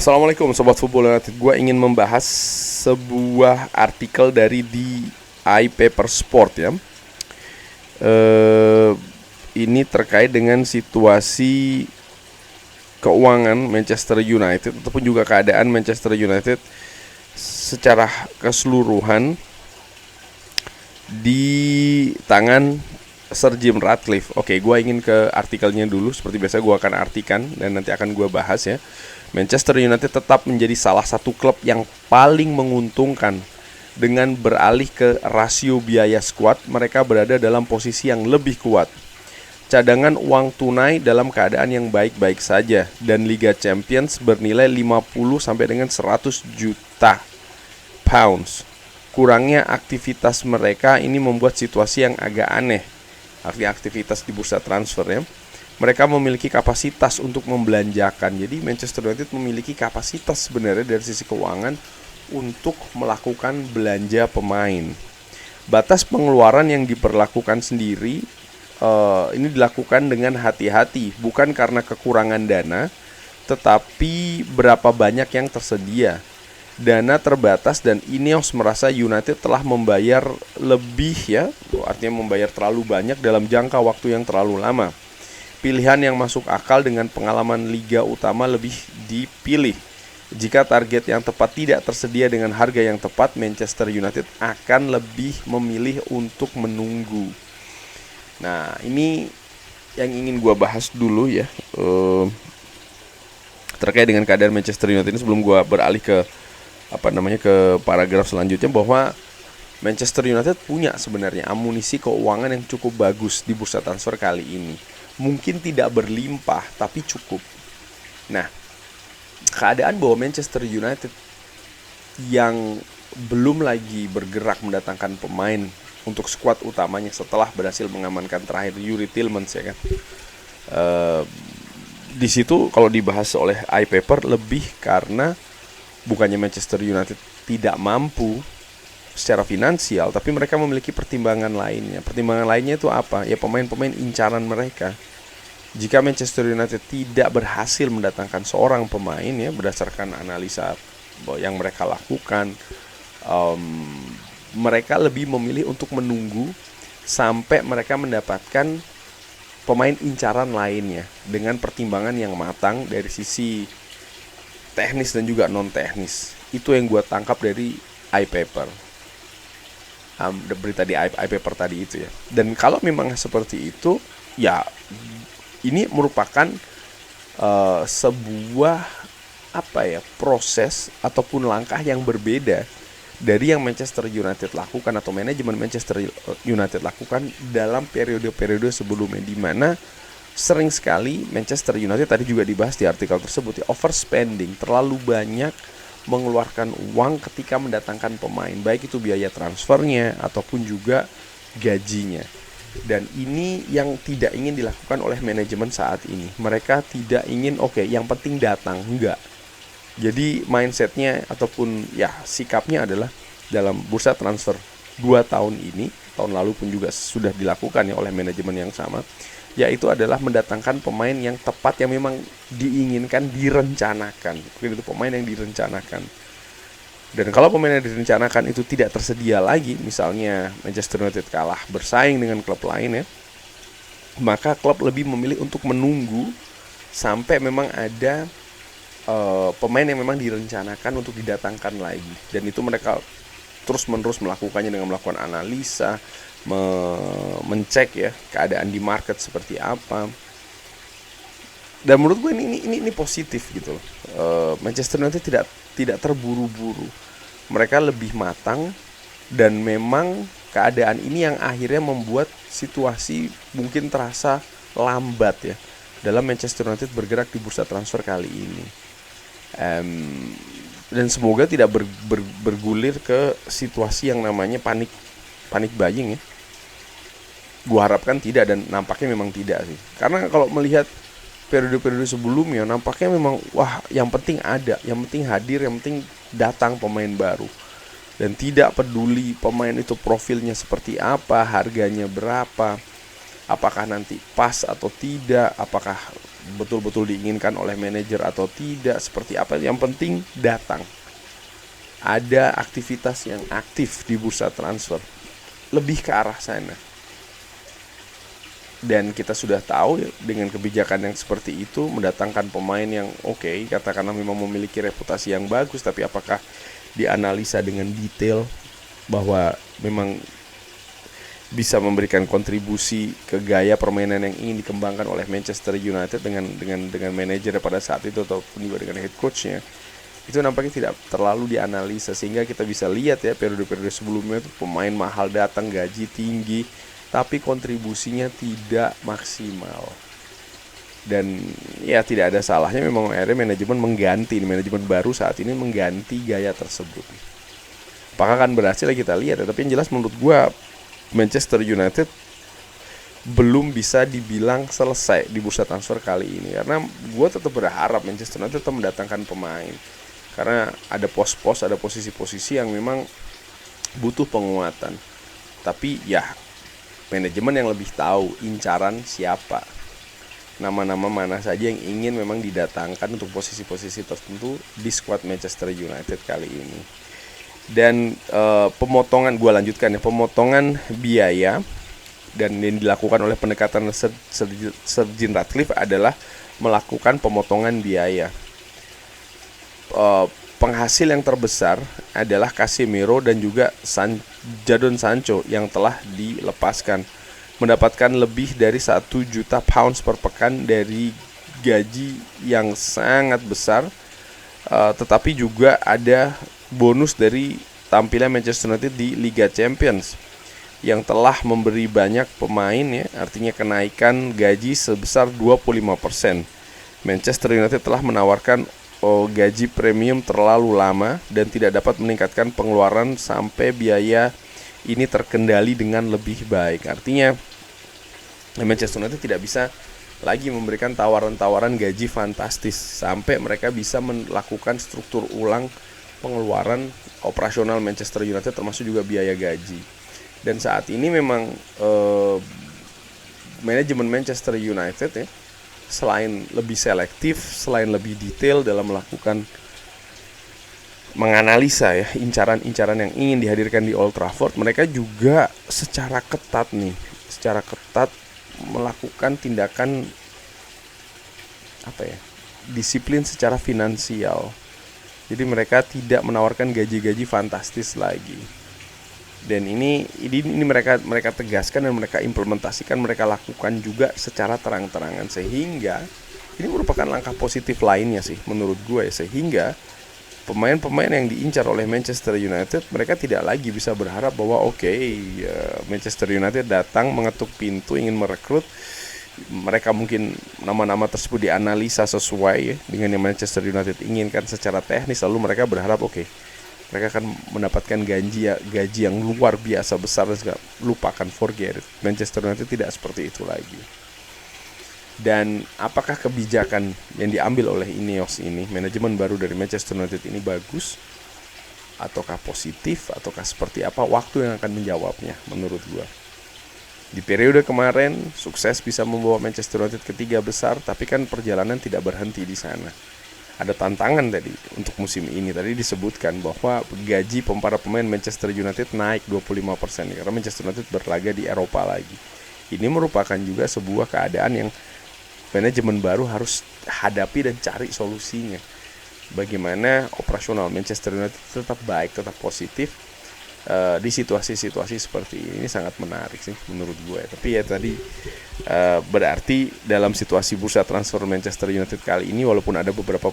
Assalamualaikum Sobat Football United. Gue ingin membahas sebuah artikel dari di iPaper Sport ya. Ini terkait dengan situasi keuangan Manchester United ataupun juga keadaan Manchester United secara keseluruhan di tangan Sir Jim Ratcliffe. Oke, gue ingin ke artikelnya dulu. Seperti biasa gue akan artikan dan nanti akan gue bahas ya. Manchester United tetap menjadi salah satu klub yang paling menguntungkan. Dengan beralih ke rasio biaya skuad, mereka berada dalam posisi yang lebih kuat. Cadangan uang tunai dalam keadaan yang baik-baik saja, dan Liga Champions bernilai 50 sampai dengan 100 juta pounds. Kurangnya aktivitas mereka ini membuat situasi yang agak aneh. Artinya aktivitas di bursa transfer ya. Mereka memiliki kapasitas untuk membelanjakan. Jadi Manchester United memiliki kapasitas sebenarnya dari sisi keuangan untuk melakukan belanja pemain. Batas pengeluaran yang diperlakukan sendiri ini dilakukan dengan hati-hati, bukan karena kekurangan dana, tetapi berapa banyak yang tersedia. Dana terbatas dan Ineos merasa United telah membayar lebih ya, artinya membayar terlalu banyak dalam jangka waktu yang terlalu lama. Pilihan yang masuk akal dengan pengalaman liga utama lebih dipilih. Jika target yang tepat tidak tersedia dengan harga yang tepat, Manchester United akan lebih memilih untuk menunggu. Nah, ini yang ingin gue bahas dulu ya, terkait dengan keadaan Manchester United ini sebelum gue beralih ke ke paragraf selanjutnya, bahwa Manchester United punya sebenarnya amunisi keuangan yang cukup bagus di bursa transfer kali ini. Mungkin tidak berlimpah, tapi cukup. Nah, keadaan bahwa Manchester United yang belum lagi bergerak mendatangkan pemain untuk skuad utamanya setelah berhasil mengamankan terakhir Youri Tielemans ya kan. Di situ kalau dibahas oleh iPaper lebih karena bukannya Manchester United tidak mampu secara finansial, tapi mereka memiliki pertimbangan lainnya. Pertimbangan lainnya itu apa? Ya pemain-pemain incaran mereka. Jika Manchester United tidak berhasil mendatangkan seorang pemain ya, berdasarkan analisa yang mereka lakukan, mereka lebih memilih untuk menunggu sampai mereka mendapatkan pemain incaran lainnya dengan pertimbangan yang matang dari sisi teknis dan juga non teknis. Itu yang gue tangkap dari iPaper. Berita di iPaper tadi itu ya. Dan kalau memang seperti itu, ya ini merupakan sebuah proses ataupun langkah yang berbeda dari yang Manchester United lakukan atau manajemen Manchester United lakukan dalam periode-periode sebelumnya, di mana sering sekali Manchester United, tadi juga dibahas di artikel tersebut ya, overspending, terlalu banyak mengeluarkan uang ketika mendatangkan pemain, baik itu biaya transfernya ataupun juga gajinya. Dan ini yang tidak ingin dilakukan oleh manajemen saat ini. Mereka tidak ingin yang penting datang, enggak. Jadi mindsetnya ataupun ya sikapnya adalah dalam bursa transfer 2 tahun ini, tahun lalu pun juga sudah dilakukan ya oleh manajemen yang sama, yaitu adalah mendatangkan pemain yang tepat, yang memang diinginkan, direncanakan. Itu pemain yang direncanakan. Dan kalau pemain yang direncanakan itu tidak tersedia lagi, misalnya Manchester United kalah bersaing dengan klub lain ya, maka klub lebih memilih untuk menunggu sampai memang ada pemain yang memang direncanakan untuk didatangkan lagi. Dan itu mereka terus-menerus melakukannya dengan melakukan analisa, mencek ya keadaan di market seperti apa. Dan menurut gue ini positif gitu loh. Manchester United tidak terburu-buru. Mereka lebih matang, dan memang keadaan ini yang akhirnya membuat situasi mungkin terasa lambat ya dalam Manchester United bergerak di bursa transfer kali ini. Dan semoga tidak bergulir ke situasi yang namanya panik buying ya. Gua harapkan tidak, dan nampaknya memang tidak sih. Karena kalau melihat periode-periode sebelumnya, nampaknya memang yang penting ada, yang penting hadir, yang penting datang pemain baru. Dan tidak peduli pemain itu profilnya seperti apa, harganya berapa, apakah nanti pas atau tidak, apakah betul-betul diinginkan oleh manajer atau tidak, seperti apa, yang penting datang. Ada aktivitas yang aktif di bursa transfer, lebih ke arah sana. Dan kita sudah tahu dengan kebijakan yang seperti itu mendatangkan pemain yang oke, katakanlah memang memiliki reputasi yang bagus, tapi apakah dianalisa dengan detail bahwa memang bisa memberikan kontribusi ke gaya permainan yang ingin dikembangkan oleh Manchester United dengan manajer pada saat itu ataupun juga dengan head coachnya, itu nampaknya tidak terlalu dianalisa, sehingga kita bisa lihat ya periode-periode sebelumnya itu pemain mahal datang, gaji tinggi, tapi kontribusinya tidak maksimal. Dan ya tidak ada salahnya memang akhirnya manajemen baru saat ini mengganti gaya tersebut. Apakah akan berhasil kita lihat ya, tapi yang jelas menurut gue Manchester United belum bisa dibilang selesai di bursa transfer kali ini, karena gue tetap berharap Manchester United tetap mendatangkan pemain, karena ada pos-pos, ada posisi-posisi yang memang butuh penguatan. Tapi ya manajemen yang lebih tahu incaran siapa, nama-nama mana saja yang ingin memang didatangkan untuk posisi-posisi tertentu di skuad Manchester United kali ini. Dan pemotongan, gue lanjutkan ya, pemotongan biaya dan yang dilakukan oleh pendekatan Sir Jim Ratcliffe adalah melakukan pemotongan biaya. Penghasil yang terbesar adalah Casemiro dan juga Jadon Sancho yang telah dilepaskan, mendapatkan lebih dari 1 juta pounds per pekan dari gaji yang sangat besar. Tetapi juga ada bonus dari tampilan Manchester United di Liga Champions yang telah memberi banyak pemain ya, artinya kenaikan gaji sebesar 25%. Manchester United telah menawarkan gaji premium terlalu lama dan tidak dapat meningkatkan pengeluaran sampai biaya ini terkendali dengan lebih baik. Artinya Manchester United tidak bisa lagi memberikan tawaran-tawaran gaji fantastis sampai mereka bisa melakukan struktur ulang pengeluaran operasional Manchester United, termasuk juga biaya gaji. Dan saat ini memang manajemen Manchester United ya, selain lebih selektif, selain lebih detail dalam melakukan menganalisa ya incaran-incaran yang ingin dihadirkan di Old Trafford, mereka juga secara ketat melakukan tindakan disiplin secara finansial. Jadi mereka tidak menawarkan gaji-gaji fantastis lagi. Dan ini mereka tegaskan dan mereka implementasikan, mereka lakukan juga secara terang-terangan, sehingga ini merupakan langkah positif lainnya sih menurut gue ya, sehingga pemain-pemain yang diincar oleh Manchester United, mereka tidak lagi bisa berharap bahwa Manchester United datang mengetuk pintu ingin merekrut. Mereka mungkin nama-nama tersebut dianalisa sesuai ya, dengan yang Manchester United inginkan secara teknis, lalu mereka berharap mereka akan mendapatkan gaji yang luar biasa besar dan lupakan, forget it. Manchester United tidak seperti itu lagi. Dan apakah kebijakan yang diambil oleh Ineos ini, manajemen baru dari Manchester United ini bagus ataukah positif ataukah seperti apa, waktu yang akan menjawabnya menurut gua. Di periode kemarin sukses bisa membawa Manchester United ke 3 besar, tapi kan perjalanan tidak berhenti di sana. Ada tantangan tadi untuk musim ini. Tadi disebutkan bahwa gaji para pemain Manchester United naik 25% karena Manchester United berlaga di Eropa lagi. Ini merupakan juga sebuah keadaan yang manajemen baru harus hadapi dan cari solusinya. Bagaimana operasional Manchester United tetap baik, tetap positif di situasi-situasi seperti ini sangat menarik sih menurut gue. Tapi ya tadi berarti dalam situasi bursa transfer Manchester United kali ini, walaupun ada beberapa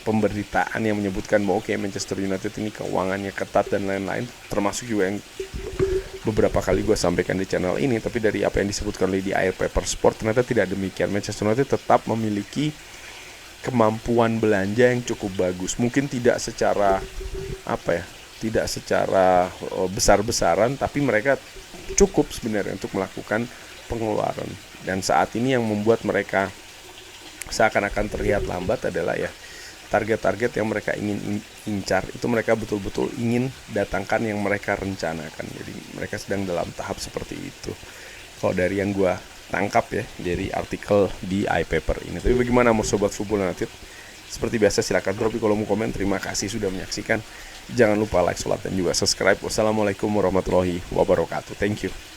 pemberitaan yang menyebutkan bahwa Manchester United ini keuangannya ketat dan lain-lain, termasuk juga yang beberapa kali gue sampaikan di channel ini, tapi dari apa yang disebutkan oleh di Air Paper Sport, ternyata tidak demikian. Manchester United tetap memiliki kemampuan belanja yang cukup bagus. Mungkin tidak secara besar-besaran, tapi mereka cukup sebenarnya untuk melakukan pengeluaran. Dan saat ini yang membuat mereka seakan-akan terlihat lambat adalah ya target-target yang mereka ingin incar itu mereka betul-betul ingin datangkan yang mereka rencanakan. Jadi mereka sedang dalam tahap seperti itu. Kalau dari yang gue tangkap ya dari artikel di iPaper ini. Tapi bagaimana mau Sobat Football United? Seperti biasa silakan drop di kolom komen. Terima kasih sudah menyaksikan. Jangan lupa like, share, dan juga subscribe. Wassalamualaikum warahmatullahi wabarakatuh. Thank you.